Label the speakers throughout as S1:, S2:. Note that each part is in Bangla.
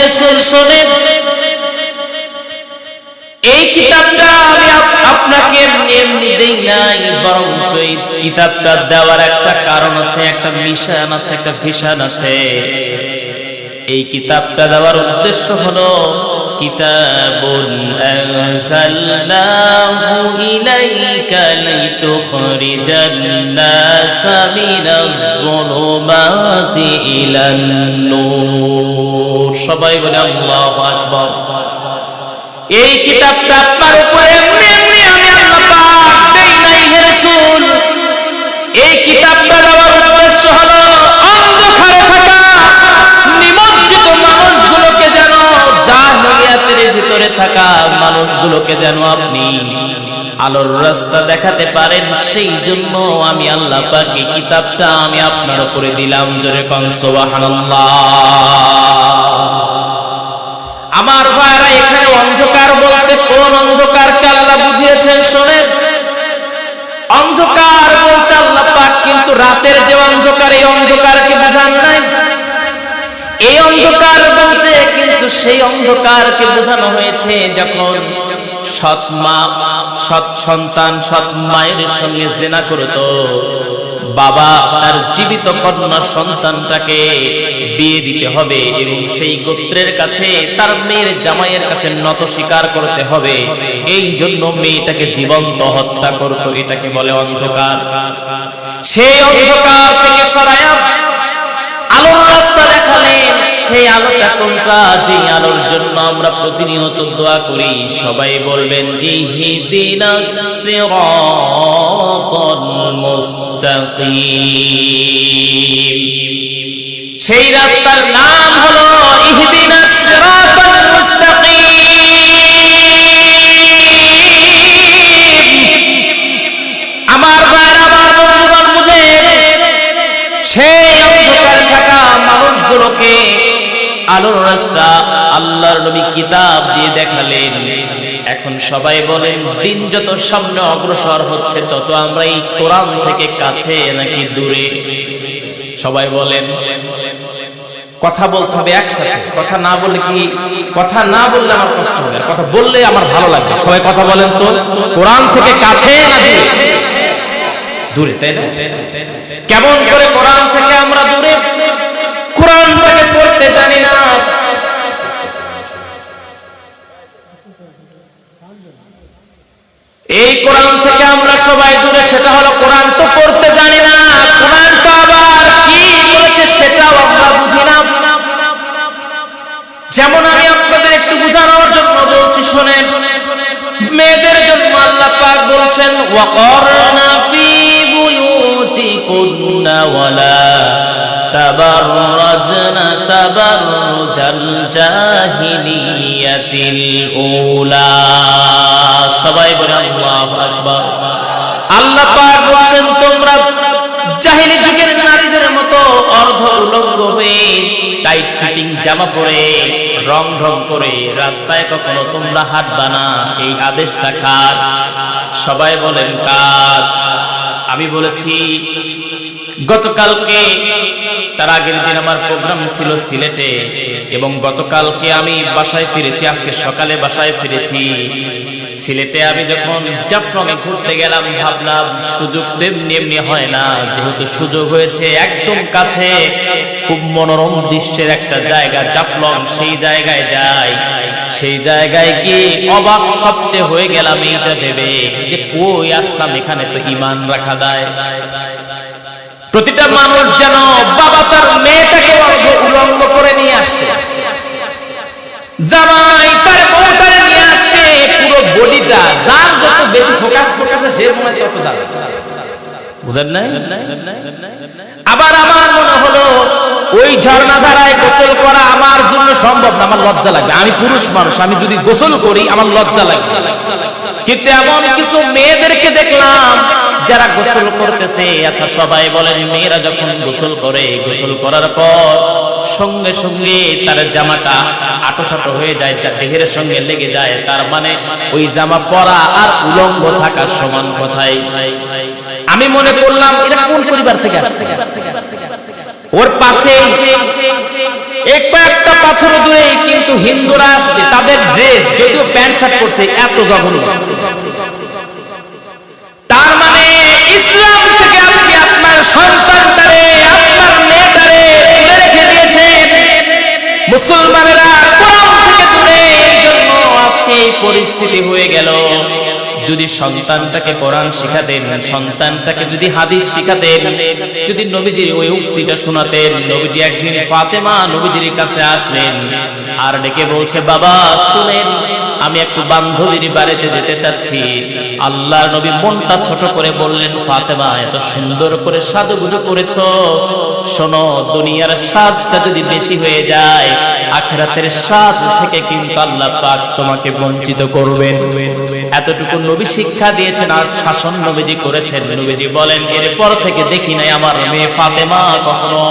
S1: রাসূল শুনেন, এই কিতাবটা আমি আপনাকে এমনি দেই নাই, বরঞ্চ এই কিতাবটা দেওয়ার একটা কারণ আছে, একটা মিশন আছে, একটা ভিশন আছে। এই কিতাবটা দেওয়ার উদ্দেশ্য হলো কিতাবুন আনজালনাহু ইলাইকা লিতুখরিজান নাসা মিনাজ-যুলুমাতি ইলান-নূর। সবাই বলে আল্লাহু আকবার। এই কিতাবটা আপনার উপরে এমনি এমনি আমি আল্লাহ পাক দেই নাই হে রাসূল। এই কিতাবটা দেওয়ার উদ্দেশ্য হলো অন্ধকারে থাকা নিমজ্জিত মানুষগুলোকে যেন, জাহেলিয়াতের ভিতরে থাকা মানুষগুলোকে যেন আপনি আলোর রাস্তা দেখাতে পারেন। সেই জন্য আমি আল্লাহ পাক এই কিতাবটা আমি আপনার উপরে দিলাম। জোরে কোন সুবহানাল্লাহ। আমার ভাইরা, এখানে অন্ধকার বলতে কোন অন্ধকারকে আল্লাহ বুঝিয়েছেন শোনেন। অন্ধকার বলতে আল্লাহ পাক কিন্তু রাতের যে অন্ধকার, এই অন্ধকারকে বুঝান নাই। এই অন্ধকার বলতে কিন্তু সেই অন্ধকারকে বোঝানো হয়েছে যখন সৎ মা, সৎ সন্তান সৎ মায়ের সঙ্গে জিনা করত, বাবা তার জীবিত কন্যা সন্তানটাকে বিয়ে দিতে হবে এবং সেই গোত্রের কাছে তার মেয়ের জামাইয়ের কাছে নত স্বীকার করতে হবে, এই জন্য মেয়েটাকে জীবন্ত হত্যা করত। এটাকে বলে অন্ধকার। সেই অন্ধকার থেকে সরায়া আলোর রাস্তা দেখালেন। সেই আলোটা কোনটা? যে আলোর জন্য আমরা প্রতিনিয়ত দোয়া করি। সবাই বলবেন ইহদিনাস সিরাতাল মুস্তাকিম। সেই রাস্তার নাম হলো ইহদিনাস সিরাতাল মুস্তাকিম। আমার ভাইরা, আমার বন্ধুগণ, বুঝেন, সেই অন্ধকারে থাকা মানুষগুলোকে আলোর রাস্তা আল্লাহর নবী কিতাব দিয়ে দেখালেন। এখন সবাই বলেন, দিন যত সামনে অগ্রসর হচ্ছে তত আমরা এই কোরআন থেকে কাছে নাকি দূরে? সবাই বলেন। কথা বলতে হবে একসাথে। কথা না বললে কি, কথা না বললে আমার কষ্ট হবে, কথা বললে আমার ভালো লাগবে। সবাই কথা বলেন তো, কোরআন থেকে কাছে না দূরে? তাই না? কেমন করে কোরআন থেকে আমরা দূরে? কোরআনটাকে পড়তে জানি না। এই কোরআন থেকে আমরা সবাই দূরে, সেটা হলো কোরআন তো পড়তে জানি না, কোরআনটা আবার কি বলেছে সেটাও আমরা বুঝি না। যেমন আমি আপনাদের একটু বোঝানোর জন্য বলছি, শোনেন। মেয়েদের জন্য আল্লাহ পাক বলছেন ওয়াকরনা ফি বুয়ুতিকুন্না ওয়ালা তাবাররাজনা তাবাররুজাল জাহিলিয়াতিল উলা। সবাই বলে আল্লাহু আকবার। আল্লাহ পাক বলছেন তোমরা জাহেলি যুগের নারীদের মতো অর্ধ উলঙ্গ হয়ে টাইট ফিটিং জামা পরে রং ঢং করে রাস্তায় কখনো তোমরা হাঁটবা না। এই আদেশটা কার? সবাই বলেন কার? আমি বলেছি গতকালকে, তার আগের দিন আমার প্রোগ্রাম ছিল সিলেটে এবং গতকালকে আমি বাসায় ফিরেছি। আজকে সকালে বাসায় ফিরেছি। সিলেটে আমি যখন জাফলংয়ে ঘুরতে গেলাম, ভাবলাম সুযোগ তেমনি এমনি হয় না, যেহেতু সুযোগ হয়েছে একদম কাছে, খুব মনোরম দৃশ্যের একটা জায়গা জাফলং, সেই জায়গায় যাই। সেই জায়গায় গিয়ে অবাক সবচেয়ে হয়ে গেলাম এইটা ভেবে যে কই আসলাম, এখানে তো ঈমান রাখা দেয়। প্রতিটা মানুষ যেন বাবা তার মেয়েটাকে উলঙ্গ করে নিয়ে আসছে, জামাই তার বউটারে নিয়ে আসছে, পুরো বডিটা যার যত বেশি ফোকাস করতেছে সে মনে তত দাঁড়ায়। বুঝেন না? আবার আমার মনে হলো ওই ঝর্ণা ধারায় গোসল করা আমার জন্য সম্ভব না, আমার লজ্জা লাগবে। আমি পুরুষ মানুষ, আমি যদি গোসল করি আমার লজ্জা লাগবে। কিন্তু এমন কিছু মেয়েদেরকে দেখলাম যারা গোসল করতেছে। আচ্ছা সবাই বলেন, মেয়েরা যখন গোসল করে, গোসল করার পর সঙ্গে সঙ্গে তার জামাটা আটোসাটো হয়ে যায়, যা দেহের সঙ্গে লেগে যায়, তার মানে ওই জামা পরা আর উলঙ্গ থাকা সমান কথাই। আমি মনে করলাম এরা কোন পরিবার থেকে আসছে। ওর পাশে একটা পাথর দূরে কিন্তু হিন্দুরা আসছে, তাদের ড্রেস যদিও প্যান্ট শার্ট পরছে, এত জঘন্য। তার মানে ইসলাম থেকে আপনি আপনার সন্তানটারে, আপনার মেয়েটারে দূরে রেখে দিয়েছেন। মুসলমানেরা কোরআন থেকে দূরে, এই জন্য আজকে এই পরিস্থিতি হয়ে গেল। যদি সন্তানটাকে কোরআন শিখাতেন, সন্তানটাকে যদি হাদিস শিখাতেন, যদি নবীজির ওই উক্তিটা শোনাতেন। নবীজি একদিন ফাতেমা নবীজির কাছে আসলেন আর ডেকে বলছে, বাবা শুনেন, আমি একটু বান্ধবীর বাড়িতে যেতে চাচ্ছি। আল্লাহর নবী মনটা ছোট করে বললেন, ফাতেমা এত সুন্দর করে সাজুগুজু করেছো, শোনো দুনিয়ার সাজটা যদি বেশি হয়ে যায়, আখিরাতের সাজ থেকে কিন্তু আল্লাহ পাক তোমাকে বঞ্চিত করবেন। এতটুকু নবী শিক্ষা দিয়েছেন আর শাসন নবীজি করেছেন। নবীজি বলেন, এরপর থেকে দেখি নাই আমার মেয়ে ফাতেমা কখনো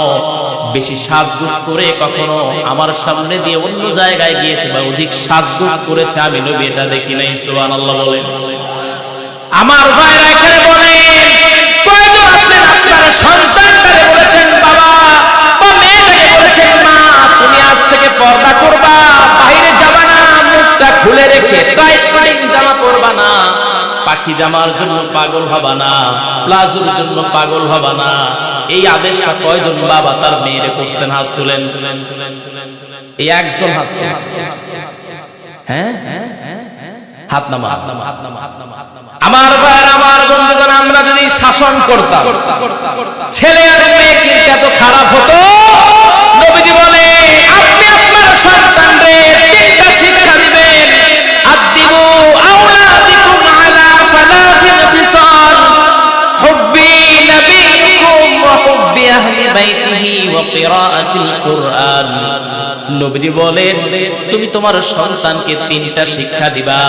S1: বেশি সাজগুজ করে কখনো আমার সামনে দিয়ে অন্য জায়গায় গিয়েছে বা অধিক সাজগুজ করেছে, আমি নবী এটা দেখি নাই। সুবহানাল্লাহ বলেন। আমার ভাইরা এখানে বলেন, কয়জন আছেন আপনারা সন্তানটাকে বলেছেন বাবা, বা মেয়েটাকে বলেছেন মা, তুমি আজ থেকে পর্দা করবা, বাইরে যাবা না, মুখটা খুলে রেখে টাইট ফিটিং জামা পরবা না, পাখি জামার জন্য পাগল হবা না, প্লাজোর জন্য পাগল হবা না। এই আদেশটা কয়জন বাবা তার মেয়েরে করছেন? হাত তুলেন। এই একজন হাত তুলেন। হ্যাঁ, হাত নামা। আমার ভাই, আমার বন্ধুগণ, আমরা যদি শাসন করতাম, ছেলে আর মেয়ে কিন্তু এত খারাপ হতো? নবীজি বলে, আপনি আপনার সন্তানকে তিনটা শিক্ষা দিবেন। আদিবু আওলাদিকুম আলা ফালাতিল ফিসাল, হুব্বি নবিয়িকুম ওয়া হুব্বি আহলি বাইতিহি ওয়া কিরাআতিল কুরআন। নবীজি বলেন, তুমি তোমার সন্তানকে তিনটা শিক্ষা দিবা।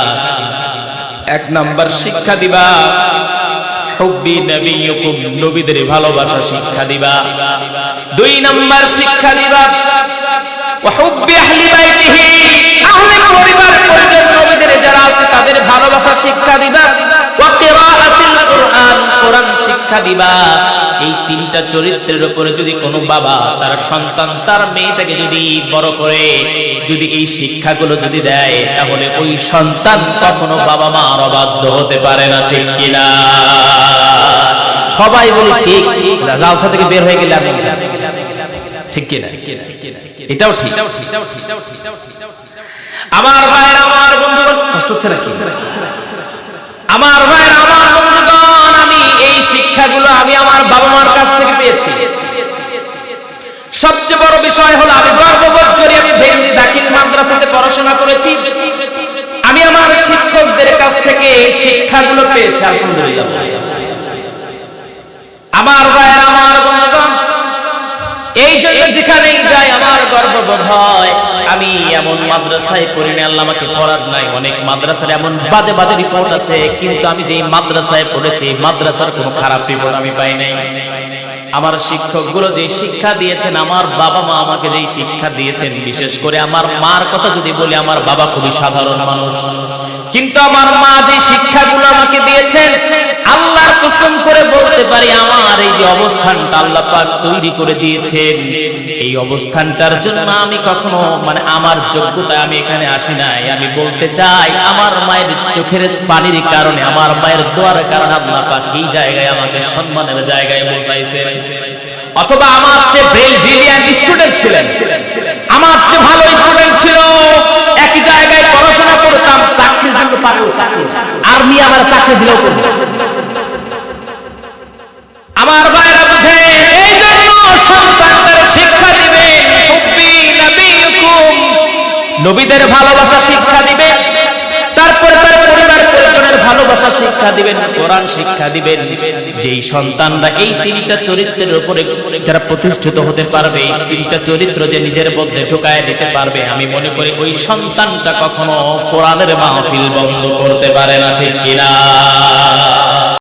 S1: এক নাম্বার শিক্ষা দিবা হুব্বি নবিয়িকুম, নবীদের ভালোবাসা শিক্ষা দিবা। দুই নাম্বার শিক্ষা দিবা ওয়া হুব্বি আহলি বাইতিহি, আহলে পরিবার পরিজন নবীদের যারা আছে তাদের ভালোবাসা শিক্ষা দিবা। ওয়া কিরাআতিল কুরআন, কোরআন শিক্ষা দিবা। এই তিনটা চরিত্রের উপরে যদি কোনো বাবা তার সন্তান, তার মেয়েটাকে যদি বড় করে যদি এই শিক্ষাগুলো যদি দেয়, তাহলে ওই সন্তান কখনো বাবা মার অবাধ্য হতে পারে না। ঠিক কিনা? সবাই বলি ঠিক। জালসা থেকে বের হয়ে গেলে আমি ঠিক কিনা? এটাও ঠিক। আমার ভাই, আমার বন্ধুগণ, কষ্ট হচ্ছে নাকি? আমার ভাই, আমার বন্ধুগণ, আমি এই শিক্ষাগুলো আমি আমার বাবা মার কাছ থেকে পেয়েছি। সবচেয়ে বড় বিষয় হলো, আমি গর্ববোধ করি আমি ভেন্দি দাখিল মাদ্রাসাতে পড়াশোনা করেছি। আমি আমার শিক্ষকদের কাছ থেকে শিক্ষাগুলো পেয়েছি, আলহামদুলিল্লাহ। আমার ভাই, আমার বন্ধুগণ, এই জন্য যেখানেই যাই আমার গর্ববোধ হয়। আমি এমন মাদ্রাসায় পড়ি না, আল্লাহ আমাকে পড়ার নাই। অনেক মাদ্রাসার এমন বাজে বাজে রিপোর্ট আছে, কিন্তু আমি যেই মাদ্রাসায় পড়েছি মাদ্রাসার কোনো খারাপ রিপোর্ট আমি পাই নাই। আমার শিক্ষকগুলো যে শিক্ষা দিয়েছেন, আমার বাবা মা আমাকে যেই শিক্ষা দিয়েছেন, বিশেষ করে আমার মার কথা যদি বলি, আমার বাবা খুবই সাধারণ মানুষ, কিন্তু আমার মা যে শিক্ষাগুলো আমাকে দিয়েছেন, আল্লাহর কসম করে বলতে পারি, আমার এই যে অবস্থানটা আল্লাহ পাক তৈরি করে দিয়েছেন, এই অবস্থানটার জন্য আমি কখনো আমার যোগ্যতায় আমি এখানে আসি নাই। আমি বলতে চাই, আমার মায়ের চোখের পানির কারণে, আমার মায়ের দোয়ার কারণে আল্লাহ পাক এই জায়গায় আমাকে সম্মানের জায়গায় বসাইছেন। অথবা আমার চেয়ে ব্রিলিয়ান্ট স্টুডেন্ট ছিলেন, আমার চেয়ে ভালো স্টুডেন্ট ছিল, একই জায়গায় পড়াশোনা করতাম, চাকরির জন্য পাগল, আর্মি আমার চাকরি দিলেও করবে। আমার ভাইরা বুঝে, এই জন্য সন্তানদের শিক্ষা দিবেন হুব্বি নবিয়িকুম, নবীদের ভালোবাসা শিক্ষা দিবেন। তারপরে তার পরিবার পরিজনের ভালোবাসা শিক্ষা দিবেন, কোরআন শিক্ষা দিবেন। যেই সন্তানরা এই তিনটা চরিত্রের উপরে যারা প্রতিষ্ঠিত হতে পারবে, এই তিনটা চরিত্র যে নিজের মধ্যে ঢুকায় দিতে পারবে, আমি মনে করি ওই সন্তানটা কখনো কোরআনের মাহফিল বন্ধ করতে পারে না। ঠিক কিনা?